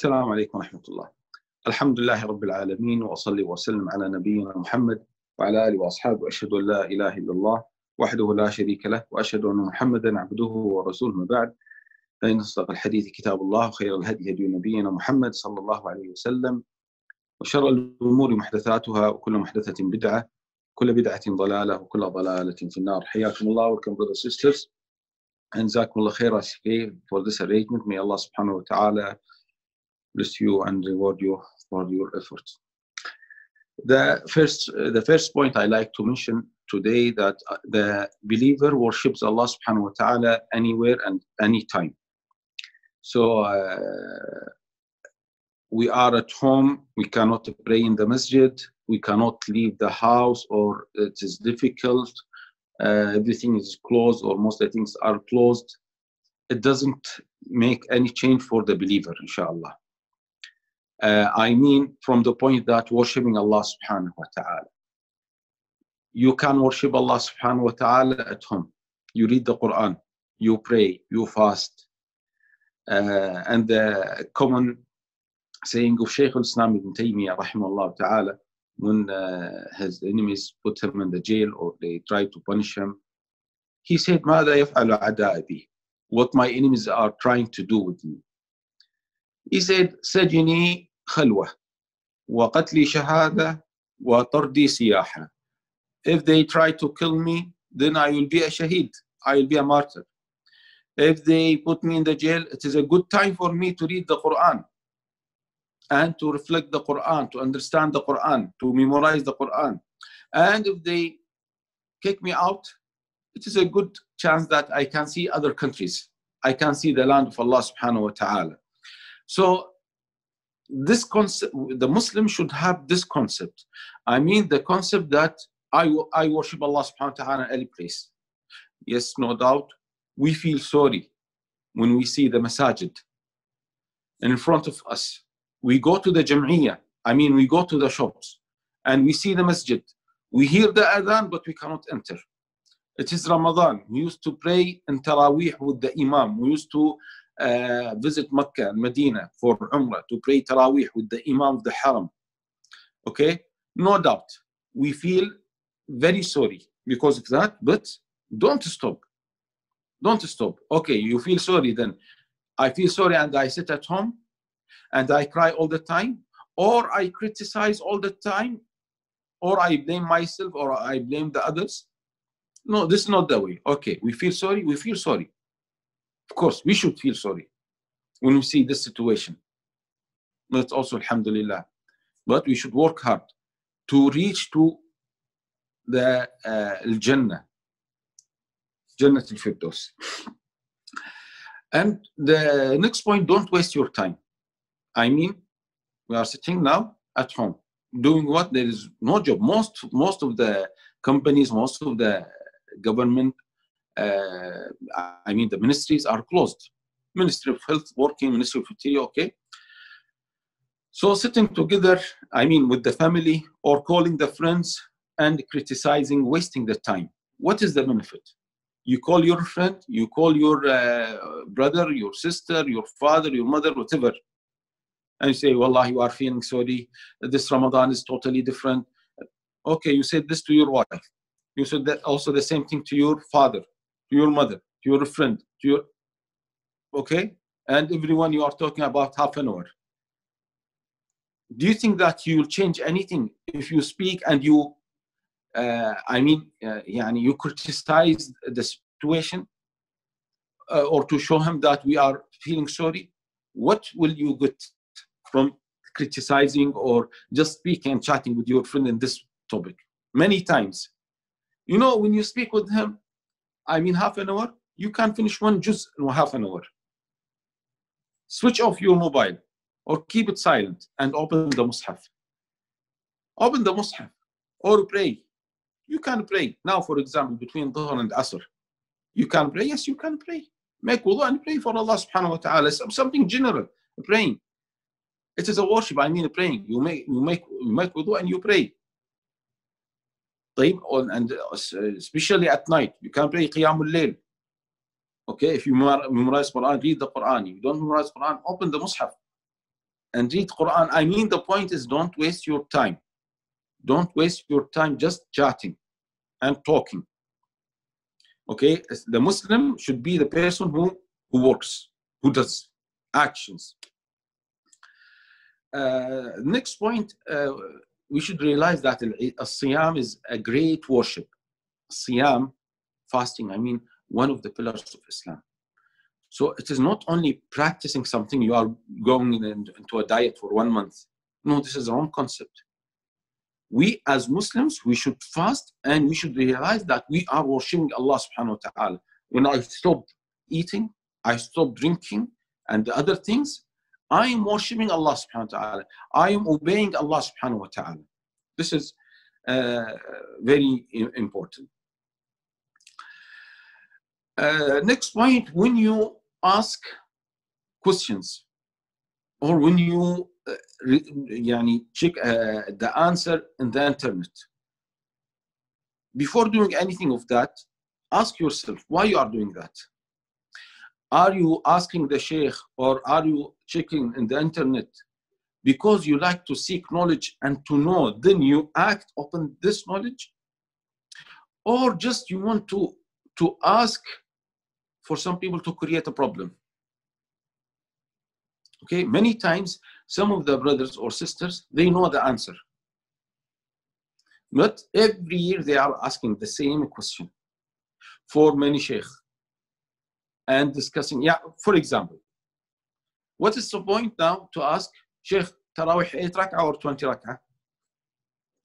السلام عليكم ورحمة الله. الحمد لله رب العالمين، وأصلي وأسلم على نبينا محمد وعلى آله وأصحابه، وأشهد أن لا إله إلا الله وحده لا شريك له، وأشهد أن محمدا عبده ورسوله. ما بعد، فإن أصدق الحديث كتاب الله، وخير الهدي هدي نبينا محمد صلى الله عليه وسلم، وشر الأمور محدثاتها، وكل محدثة بدعة، وكل بدعة ضلالة، وكل ضلالة في النار. حياكم الله. Welcome, brothers and sisters, and jazakumullah khair for this arrangement. May Allah subhanahu wa ta'ala bless you and reward you for your efforts. The first point I like to mention today, that the believer worships Allah subhanahu wa ta'ala anywhere and anytime. So we are at home, we cannot pray in the masjid, we cannot leave the house, or it is difficult, everything is closed, or most of the things are closed. It doesn't make any change for the believer, inshallah. I mean, from the point that worshipping Allah subhanahu wa ta'ala. You can worship Allah subhanahu wa ta'ala at home. You read the Quran, you pray, you fast. And the common saying of Shaykh al-Islam ibn Taymiyyah rahimahullah ta'ala, when his enemies put him in the jail or they try to punish him, he said, ماذا يفعل أعدائي بي? What my enemies are trying to do with me. He said, سجني خلوة وقتلي شهادة وطردي سياحة. If they try to kill me, then I will be a shaheed, I will be a martyr. If they put me in the jail, it is a good time for me to read the Quran and to reflect the Quran, to understand the Quran, to memorize the Quran. And if they kick me out, it is a good chance that I can see other countries. I can see the land of Allah subhanahu wa ta'ala. So this concept, the Muslim should have this concept. I mean, the concept that I worship Allah subhanahu wa ta'ala in any place. Yes, no doubt, we feel sorry when we see the masajid in front of us. We go to the jam'iyah, I mean, we go to the shops, and we see the masjid. We hear the adhan, but we cannot enter. It is Ramadan. We used to pray in Taraweeh with the Imam. We used to visit Mecca and Medina for Umrah to pray Taraweeh with the Imam of the Haram. Okay? No doubt. We feel very sorry because of that, but don't stop. Don't stop. Okay, you feel sorry, then I feel sorry and I sit at home and I cry all the time, or I criticize all the time, or I blame myself, or I blame the others. No, this is not the way. Okay, we feel sorry, we feel sorry. Of course, we should feel sorry when we see this situation. But also, alhamdulillah. But we should work hard to reach to the Jannah, Jannah al-Firdaus. And the next point, don't waste your time. I mean, we are sitting now at home, doing what? There is no job. Most of the companies, most of the government, I mean, the ministries are closed. Ministry of Health working, Ministry of Interior, okay? So sitting together, I mean, with the family or calling the friends and criticizing, wasting the time. What is the benefit? You call your friend, you call your brother, your sister, your father, your mother, whatever, and you say, Wallah, you are feeling sorry. This Ramadan is totally different. Okay, you said this to your wife. You said that also the same thing to your father, to your mother, to your friend, to your, okay? And everyone, you are talking about half an hour. Do you think that you will change anything if you speak and you, you criticize the situation or to show him that we are feeling sorry? What will you get from criticizing or just speaking and chatting with your friend in this topic? Many times. You know, when you speak with him, I mean, half an hour, you can finish one juz in half an hour. Switch off your mobile or keep it silent and open the Mus'haf. Open the Mus'haf or pray. You can pray. Now, for example, between Dhuhr and Asr, you can pray. Yes, you can pray. Make wudu and pray for Allah subhanahu wa ta'ala. Something general, praying. It is a worship, I mean praying. You make wudu and you pray. And especially at night, you can pray Qiyamul Layl. Okay, if you memorize Quran, read the Quran. If you don't memorize Quran, open the Mus'haf. and read Quran. I mean, the point is, don't waste your time. Don't waste your time just chatting and talking. Okay, the Muslim should be the person who works, who does actions. Next point, we should realize that Siyam is a great worship. Siyam, fasting, I mean, one of the pillars of Islam. So it is not only practicing something, you are going into a diet for 1 month. No, this is the wrong concept. We as Muslims, we should fast and we should realize that we are worshiping Allah subhanahu wa ta'ala. When I stop eating, I stop drinking and the other things, I am worshiping Allah subhanahu wa ta'ala. I am obeying Allah subhanahu wa ta'ala. This is very important. Next point, when you ask questions or when you check the answer in the internet, before doing anything of that, ask yourself why you are doing that. Are you asking the sheikh or are you checking in the internet because you like to seek knowledge and to know, then you act upon this knowledge? Or just you want to ask for some people to create a problem? Okay, many times some of the brothers or sisters, they know the answer. But every year they are asking the same question for many sheikh and discussing. Yeah, for example, what is the point now to ask Sheikh, Tarawih 8 rak'ah or 20 rak'ah?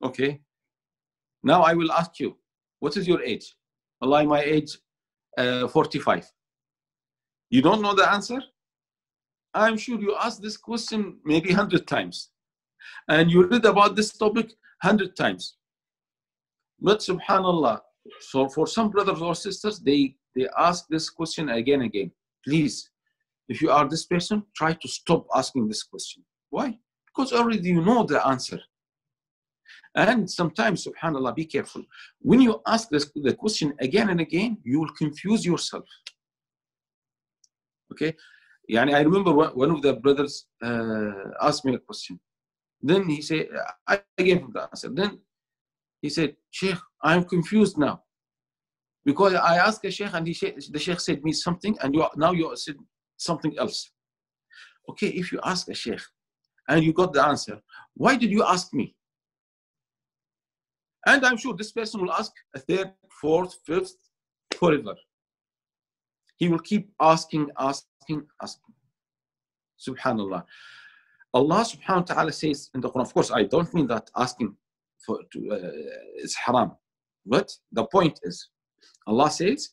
Okay, now I will ask you, what is your age? Allah, my age 45. You don't know the answer? I'm sure you asked this question maybe 100 times. And you read about this topic 100 times. But subhanallah, so for some brothers or sisters, they ask this question again and again. Please, if you are this person, try to stop asking this question. Why? Because already you know the answer. And sometimes, subhanallah, be careful. When you ask the question again and again, you will confuse yourself. Okay? I remember one of the brothers asked me a question. Then he said, I gave him the answer. Then he said, Sheikh, I'm confused now. Because I asked a Sheikh and the Sheikh said me something and now you said something else. Okay, if you ask a Sheikh and you got the answer, why did you ask me? And I'm sure this person will ask a third, fourth, fifth, forever. He will keep asking. Subhanallah. Allah subhanahu wa ta'ala says in the Quran, of course, I don't mean that asking is haram. But the point is, Allah says,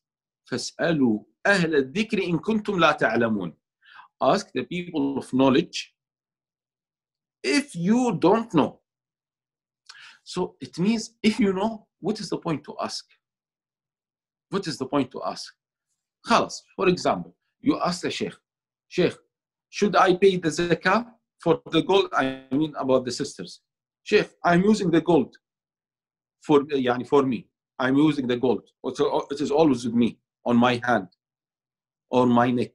فَاسْأَلُوا أَهْلَ الذِّكْرِ إِن كُنْتُمْ لَا تَعْلَمُونَ. Ask the people of knowledge if you don't know. So it means if you know, what is the point to ask? What is the point to ask? Khalas, for example, you ask the Sheikh, Sheikh, should I pay the zakah for the gold? I mean about the sisters. Sheikh, I'm using the gold for me. I'm using the gold. It is always with me, on my hand, or my neck,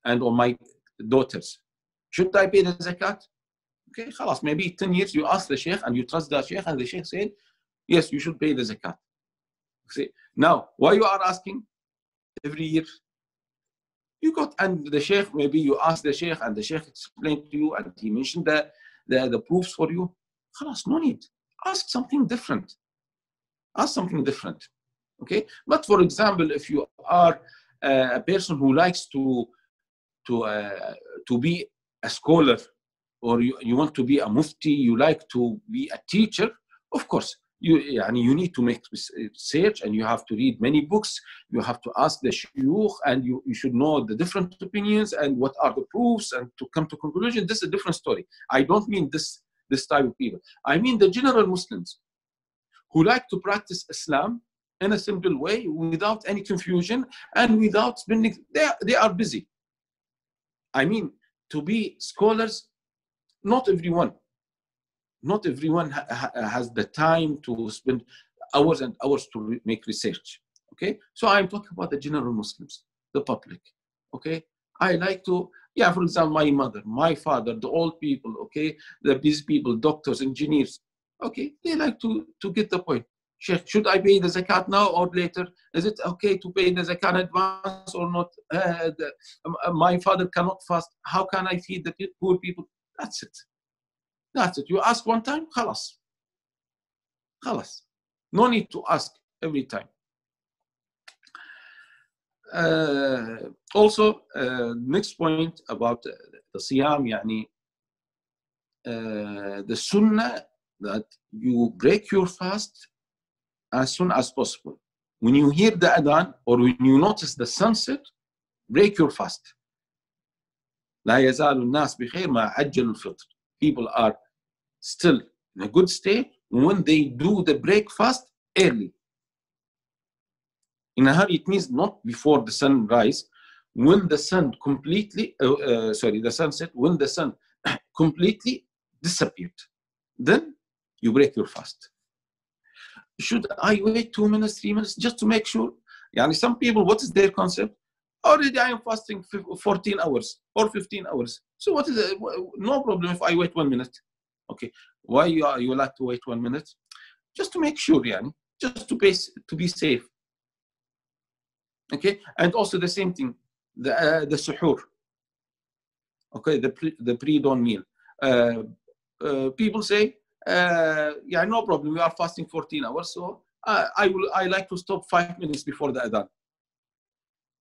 and on my daughters. Should I pay the zakat? Okay, khalas, maybe 10 years you ask the Sheikh and you trust the Sheikh and the Sheikh said, yes, you should pay the zakat. See, now, why you are asking every year? You got, and the Sheikh, maybe you ask the Sheikh and the Sheikh explained to you and he mentioned the proofs for you. Khalas, no need. Ask something different. Ask something different. Okay? But for example, if you are a person who likes to be a scholar, or you want to be a mufti, you like to be a teacher, of course, you need to make research and you have to read many books. You have to ask the shuyukh and you should know the different opinions and what are the proofs and to come to conclusion. This is a different story. I don't mean this type of people. I mean the general Muslims who like to practice Islam in a simple way without any confusion and without spending, they are busy. I mean, to be scholars, not everyone has the time to spend hours and hours to make research. Okay, so I'm talking about the general Muslims, the public. Okay, I like to Yeah, for example, my mother, my father, the old people, okay, the busy people, doctors, engineers, okay, they like to get the point. Sheikh, should I pay the zakat now or later? Is it okay to pay the zakat in advance or not? My father cannot fast. How can I feed the poor people? That's it. That's it. You ask one time, khalas. Khalas. No need to ask every time. Also, next point about the siyam, yani, the sunnah that you break your fast as soon as possible. When you hear the adhan or when you notice the sunset, break your fast. لا يزال الناس بخير ما عجل الفطر. People are still in a good state when they do the breakfast early. In a hurry, it means not before the sun rise. When the sun completely, the sunset, when the sun completely disappeared, then you break your fast. Should I wait 2 minutes, 3 minutes, just to make sure? Yani some people, what is their concept? Already I am fasting 14 hours or 15 hours. So what is it? No problem if I wait 1 minute. Okay, why you like to wait 1 minute? Just to make sure, yani, just to be safe. Okay, and also the same thing, the suhoor. Okay, the pre-dawn meal. People say, yeah, no problem. We are fasting 14 hours, so I like to stop 5 minutes before the adhan,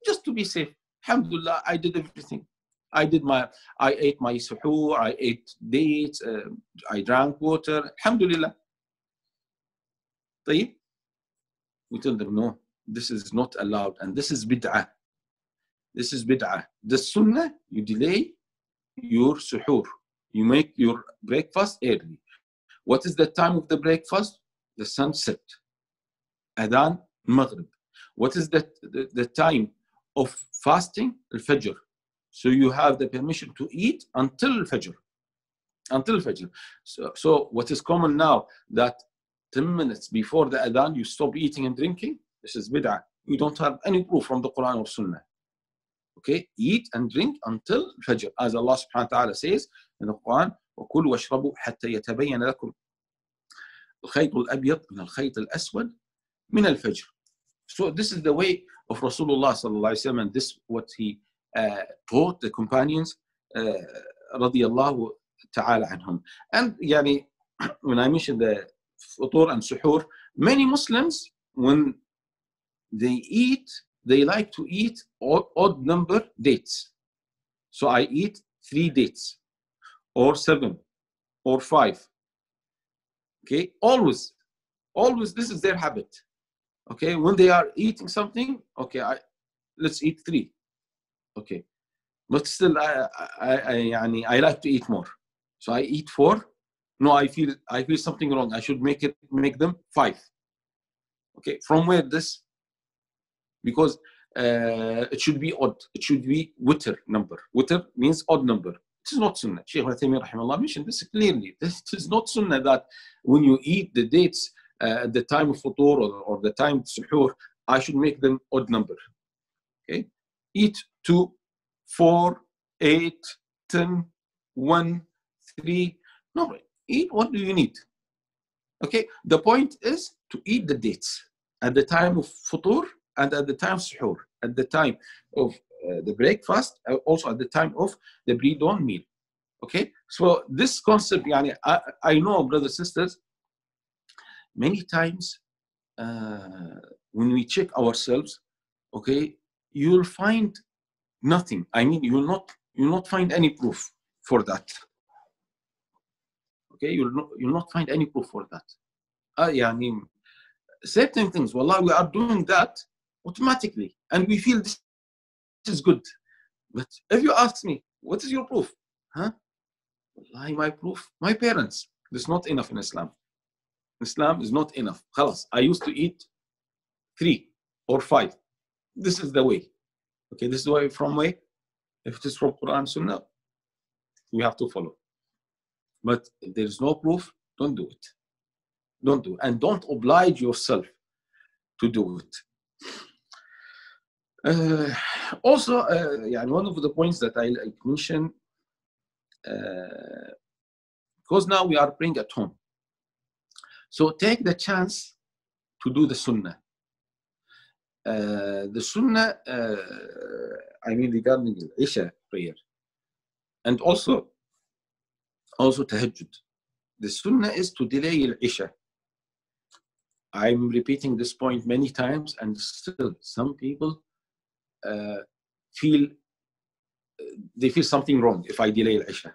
just to be safe. Alhamdulillah, I did everything. I ate my suhoor, I ate dates, I drank water. Alhamdulillah. طيب? We tell them no, this is not allowed, and this is bid'ah. This is bid'ah. The sunnah, you delay your suhoor. You make your breakfast early. What is the time of the breakfast? The sunset. Adhan, Maghrib. What is the time of fasting? Al-Fajr. So you have the permission to eat until Fajr. Until Fajr. So what is common now, that 10 minutes before the Adhan, you stop eating and drinking? This is bid'ah. You don't have any proof from the Quran or Sunnah. Okay, eat and drink until Fajr. As Allah subhanahu wa ta'ala says in the Quran, وَكُلُوا وَاشْرَبُوا حَتَّى يَتَبَيَّنَ لَكُمْ الْخَيْطُ الْأَبْيَضُ مِنَ الْخَيْطِ الْأَسْوَدِ مِنَ الْفَجْرِ. So this is the way of Rasulullah sallallahu alaihi wasallam, and this what he taught the companions radiyallahu ta'ala anhum. And yani, when I mentioned the futur and suhoor, many Muslims, when they eat, they like to eat odd number dates. So I eat 3 dates or 7 or 5. Okay, always this is their habit. Okay, when they are eating something, okay, let's eat 3. Okay, but still I like to eat more. So I eat 4. No, I feel something wrong. I should make them 5. Okay, from where this? Because it should be odd. It should be witr number. Witr means odd number. It is not sunnah. Shaykh Al-Taymiyyah rahimahullah mentioned this clearly. This is not sunnah that when you eat the dates at the time of futur or the time of suhoor, I should make them odd number. Okay, eat 2, 4, 8, 10, 1, 3. No, eat what do you need. Okay, the point is to eat the dates at the time of futur and at the time of suhoor, at the time of the breakfast, also at the time of the pre-dawn meal. Okay, so this concept, yani, I know, brothers and sisters, many times when we check ourselves, okay, you'll find nothing. I mean, you'll not find any proof for that. Okay, you'll not find any proof for that. Yani, certain things, wallah, we are doing that automatically, and we feel this is good. But if you ask me, what is your proof? Huh? Wallahi, my proof, my parents. This is not enough in Islam. Islam is not enough. Khalas, I used to eat 3 or 5. This is the way. Okay, this is the way from way. If it is from Quran, Sunnah, we have to follow. But if there is no proof, don't do it. Don't do it. And don't oblige yourself to do it. Also, يعني one of the points that I mentioned, because now we are praying at home. So take the chance to do the sunnah. The sunnah, I mean regarding the Isha prayer. And also tahajjud. The sunnah is to delay al-Isha. I'm repeating this point many times, and still some people feel something wrong if I delay al-Isha.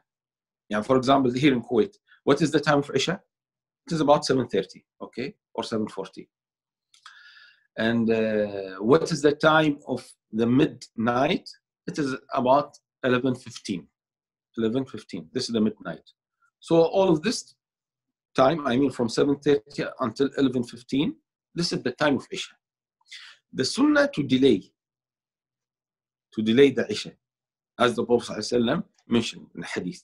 Yeah, for example, here in Kuwait, what is the time of Isha? It is about 7:30, okay, or 7:40. And what is the time of the midnight? It is about 11:15. 11:15. This is the midnight. So all of this time, I mean from 7:30 until 11:15, this is the time of Isha. The sunnah to delay the Isha, as the Prophet ﷺ mentioned in the hadith.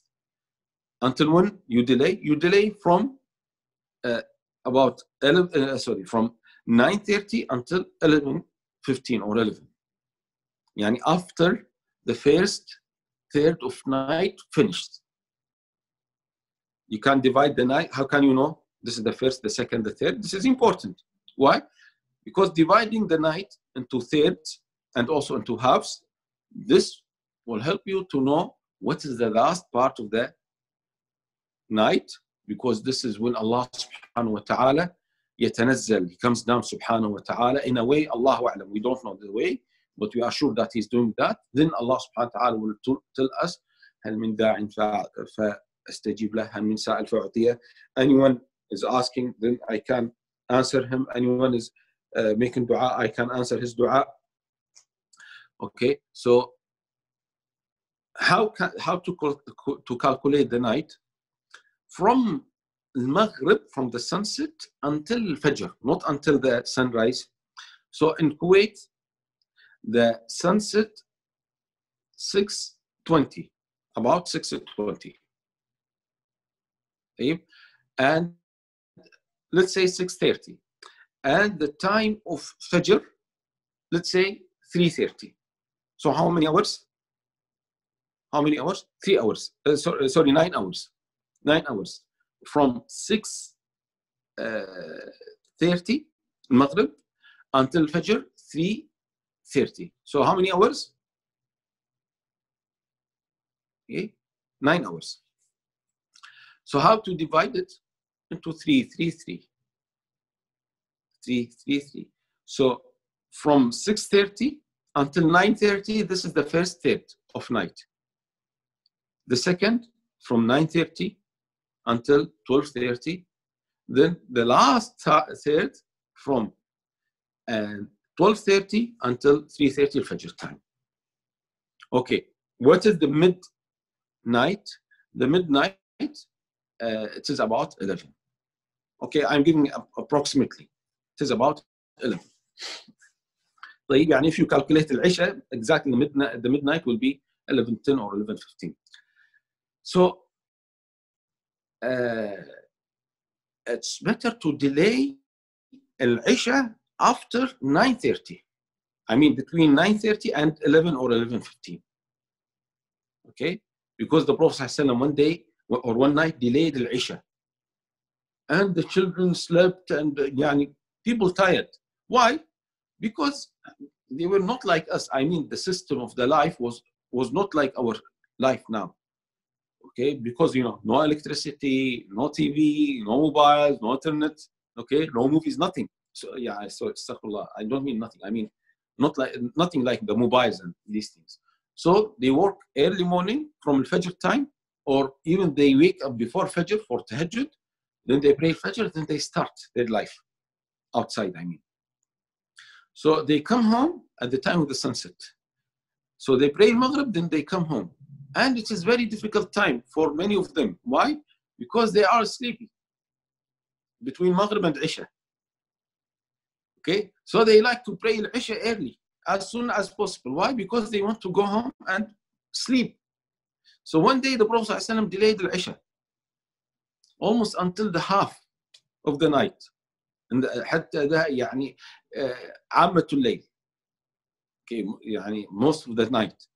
Until when you delay from about from 9:30 until 11:15 or 11. Yani after the first third of night finished. You can divide the night. How can you know this is the first, the second, the third? This is important. Why? Because dividing the night into thirds and also into halves, this will help you to know what is the last part of the night, because this is when Allah subhanahu wa ta'ala yatanazzal, he comes down subhanahu wa ta'ala in a way, Allahu a'lam, we don't know the way, but we are sure that he's doing that. Then Allah subhanahu wa ta'ala will tell us, هل من داع فاستجيب له هل من سائل فأعطيه. Anyone is asking, then I can answer him. Anyone is making dua, I can answer his dua. Okay, so how to calculate the night? From Maghrib, from the sunset until Fajr, not until the sunrise. So in Kuwait, the sunset 6:20, about 6:20. And let's say 6:30. And the time of Fajr, let's say 3:30. So how many hours? How many hours? 3 hours. Sorry, 9 hours. 9 hours. From 6:30 Maghrib until Fajr 3:30. So how many hours? Okay, 9 hours. So how to divide it into 3, 3, 3. 3, 3, 3. So from 6:30 until 9:30, this is the first third of night. The second from 9:30 until 12:30. Then the last third from 12:30 until 3:30 Fajr time. Okay, what is the midnight? The midnight, it is about 11. Okay, I'm giving approximately. It is about 11. طيب, يعني if you calculate the Isha, exactly the midnight will be 11:10 or 11:15. So it's better to delay al-Isha after 9:30. I mean between 9:30 and 11 or 11:15. Okay, because the Prophet ﷺ one day or one night delayed al-Isha, and the children slept, and people tired. Why? Because they were not like us. I mean, the system of the life was not like our life now. Okay, because no electricity, no TV, no mobiles, no internet. Okay, no movies, nothing. So astaghfirullah, I don't mean nothing. I mean nothing like the mobiles and these things. So they work early morning from Fajr time, or even they wake up before Fajr for tahajjud. Then they pray Fajr, then they start their life outside. I mean, so they come home at the time of the sunset. So they pray Maghrib, then they come home. And it is very difficult time for many of them. Why? Because they are sleepy between Maghrib and Isha. Okay? So they like to pray Isha early, as soon as possible. Why? Because they want to go home and sleep. So one day the Prophet ﷺ delayed Isha almost until the half of the night. حتى ده يعني عامة الليل. Okay, يعني most of the night.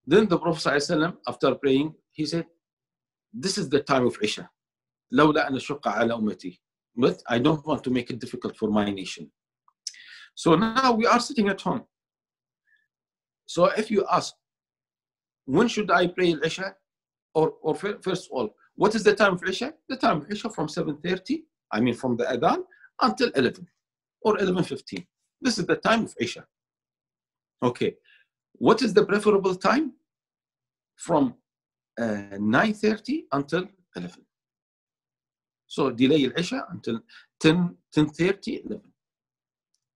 Then the Prophet ﷺ, after praying, he said, this is the time of Isha. لولا أن أشق على أمتي. But I don't want to make it difficult for my nation. So now we are sitting at home. So if you ask, when should I pray Isha? Or first of all, what is the time of Isha? The time of Isha from 7:30, I mean from the Adhan, until 11 or 11:15. This is the time of Isha. Okay. What is the preferable time? From 9:30 until 11. So delay Isha until 10, 10:30, 11.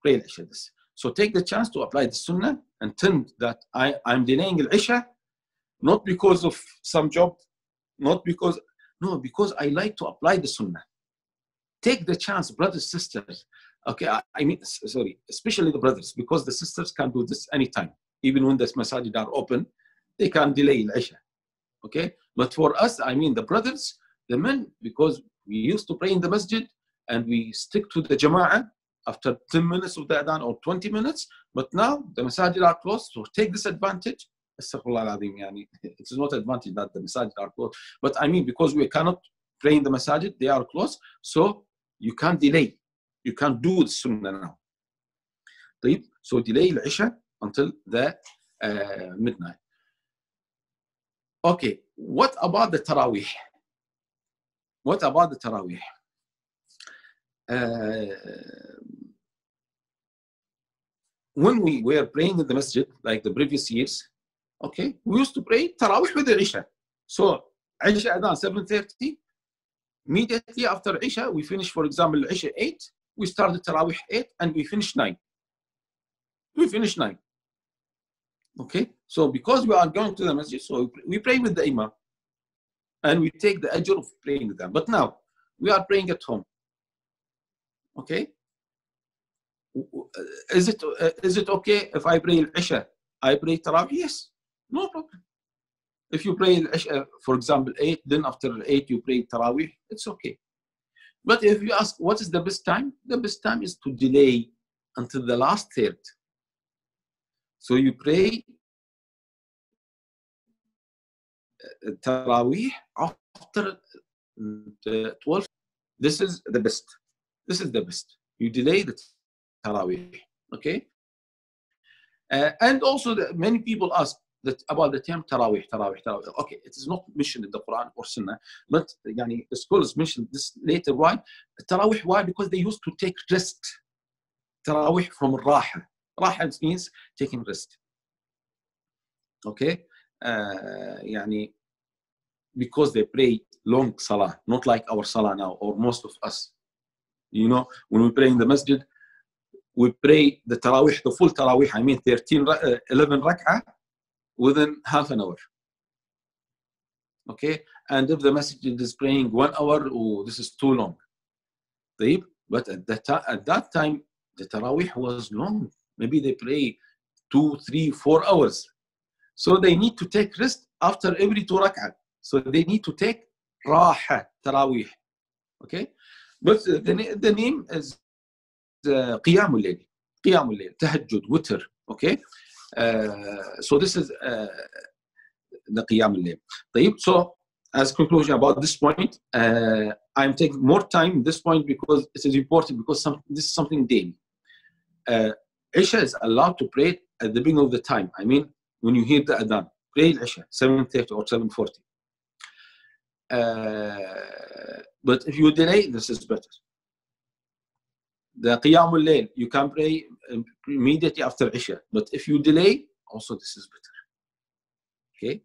Pray Isha this. So take the chance to apply the Sunnah and tell that I'm delaying Isha, not because of some job, not because, no, because I like to apply the Sunnah. Take the chance, brothers, sisters. Okay, I mean, sorry, especially the brothers, because the sisters can do this anytime. Even when the masajid are open, they can delay Isha. Okay, but for us, I mean the brothers, the men, because we used to pray in the masjid and we stick to the jama'ah after 10 minutes of the adhan or 20 minutes, but now the masajid are closed, so take this advantage. It's not advantage that the masajid are closed, but I mean because we cannot pray in the masajid, they are closed, so you can't delay. You can't do the sunnah now. So delay Isha until the midnight. Okay, what about the Taraweeh? What about the Taraweeh? When we were praying in the masjid, like the previous years, okay, we used to pray Taraweeh with the Isha. So, Isha Adhan 7:30, immediately after Isha, we finish, for example, Isha 8, we start the Taraweeh 8, and we finish 9. We finish 9. Okay, so because we are going to the masjid, so we pray with the imam and we take the ajr of praying with them. But now we are praying at home. Okay, is it okay if I pray Isha, I pray Tarawih? Yes, no problem. If you pray Isha, for example, 8, then after 8 you pray Tarawih, it's okay. But if you ask what is the best time, the best time is to delay until the last third. So you pray Taraweeh after 12. This is the best. This is the best. You delay the Taraweeh. Okay. And also, many people ask that about the term Taraweeh. Okay, it is not mentioned in the Quran or Sunnah, but the scholars mentioned this later. Why? Taraweeh. Why? Because they used to take rest. Taraweeh from Raha. Raha means taking rest. Okay. Because they pray long salah, not like our salah now, or most of us. You know, when we pray in the masjid, we pray the Taraweeh, the full Taraweeh, I mean 11 rak'ah within half an hour. Okay, and if the masjid is praying 1 hour, oh, this is too long. But at that time, the Taraweeh was long. Maybe they pray 2, 3, 4 hours. So they need to take rest after every 2 rak'ah. So they need to take Raha, Taraweeh. Okay? But the name is Qiyamul Layl. Qiyamul Layl, Tahajjud, Witr. Okay? So this is the Qiyamul Layl. So as conclusion about this point, I'm taking more time at this point because it is important, because this is something daily. Isha is allowed to pray at the beginning of the time. I mean, when you hear the Adhan, pray Isha, 7:30 or 7:40. But if you delay, this is better. The Qiyamul Layl, you can pray immediately after Isha. But if you delay, also this is better. Okay?